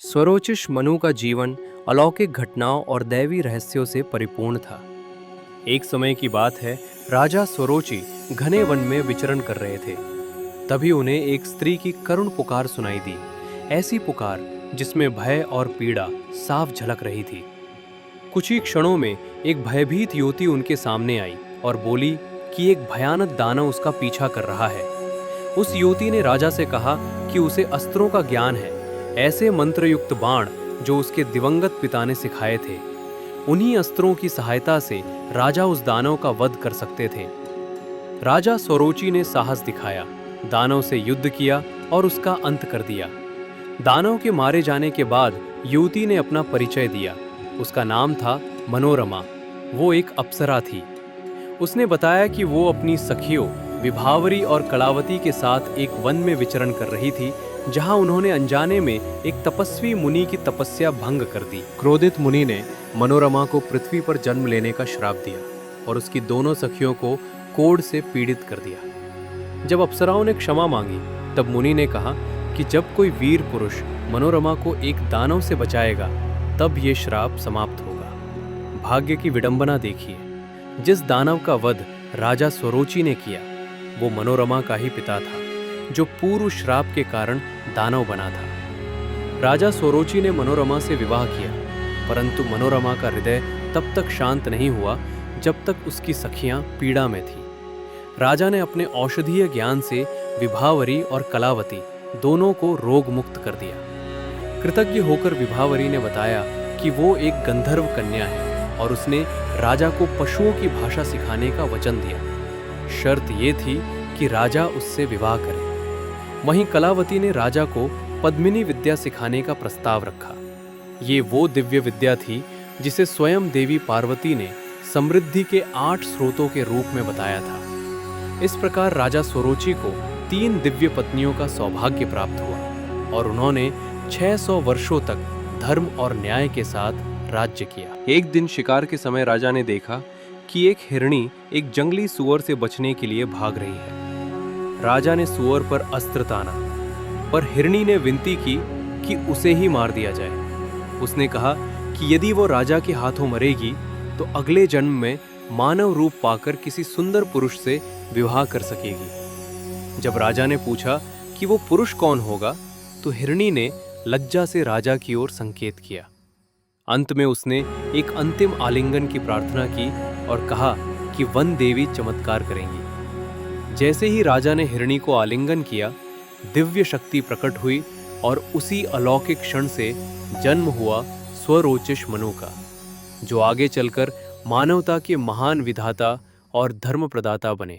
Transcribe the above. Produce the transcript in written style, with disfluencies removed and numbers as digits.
स्वरोचिष मनु का जीवन अलौकिक घटनाओं और दैवी रहस्यों से परिपूर्ण था। एक समय की बात है, राजा स्वरोचि घने वन में विचरण कर रहे थे। तभी उन्हें एक स्त्री की करुण पुकार सुनाई दी। ऐसी पुकार जिसमें भय और पीड़ा साफ झलक रही थी। कुछ ही क्षणों में एक भयभीत युवती उनके सामने आई और बोली कि एक भयानक दानव उसका पीछा कर रहा है। उस युवती ने राजा से कहा कि उसे अस्त्रों का ज्ञान है, ऐसे मंत्रयुक्त बाण जो उसके दिवंगत पिता ने सिखाए थे। उन्हीं अस्त्रों की सहायता से राजा उस दानव का वध कर सकते थे। राजा स्वरोचि ने साहस दिखाया, दानव से युद्ध किया और उसका अंत कर दिया। दानव के मारे जाने के बाद युवती ने अपना परिचय दिया। उसका नाम था मनोरमा। वो एक अप्सरा थी। उसने बताया कि वो अपनी सखियों विभावरी और कलावती के साथ एक वन में विचरण कर रही थी, जहां उन्होंने अनजाने में एक तपस्वी मुनि की तपस्या भंग कर दी। क्रोधित मुनि ने मनोरमा को पृथ्वी पर जन्म लेने का श्राप दिया और उसकी दोनों सखियों को कोढ़ से पीड़ित कर दिया। जब अप्सराओं ने क्षमा मांगी, तब मुनि ने कहा कि जब कोई वीर पुरुष मनोरमा को एक दानव से बचाएगा, तब ये श्राप समाप्त होगा। भाग्य की विडंबना देखिए, जिस दानव का वध राजा स्वरोचि ने किया, वो मनोरमा का ही पिता था, जो पूर्व श्राप के कारण दानव बना था। राजा स्वरोचि ने मनोरमा से विवाह किया, परंतु मनोरमा का हृदय तब तक शांत नहीं हुआ जब तक उसकी सखियां पीड़ा में थीं। राजा ने अपने औषधीय ज्ञान से विभावरी और कलावती दोनों को रोग मुक्त कर दिया। कृतज्ञ होकर विभावरी ने बताया कि वो एक गंधर्व कन्या है और उसने राजा को पशुओं की भाषा सिखाने का वचन दिया। शर्त ये थी कि राजा उससे विवाह करे। वहीं कलावती ने राजा को पद्मिनी विद्या सिखाने का प्रस्ताव रखा। ये वो दिव्य विद्या थी जिसे स्वयं देवी पार्वती ने समृद्धि के 8 स्रोतों के रूप में बताया था। इस प्रकार राजा स्वरोचि को 3 दिव्य पत्नियों का सौभाग्य प्राप्त हुआ और उन्होंने 600 वर्षों तक धर्म और न्याय के साथ राज्य किया। एक दिन शिकार के समय राजा ने देखा कि एक हिरणी एक जंगली सुअर से बचने के लिए भाग रही है। राजा ने सुअर पर अस्त्र ताना, पर हिरणी ने विनती की कि उसे ही मार दिया जाए। उसने कहा कि यदि वो राजा के हाथों मरेगी तो अगले जन्म में मानव रूप पाकर किसी सुंदर पुरुष से विवाह कर सकेगी। जब राजा ने पूछा कि वो पुरुष कौन होगा, तो हिरणी ने लज्जा से राजा की ओर संकेत किया। अंत में उसने एक अंतिम आलिंगन की प्रार्थना की और कहा कि वन देवी चमत्कार करेंगी। जैसे ही राजा ने हिरणी को आलिंगन किया, दिव्य शक्ति प्रकट हुई और उसी अलौकिक क्षण से जन्म हुआ स्वरोचिष मनु का, जो आगे चलकर मानवता के महान विधाता और धर्म प्रदाता बने।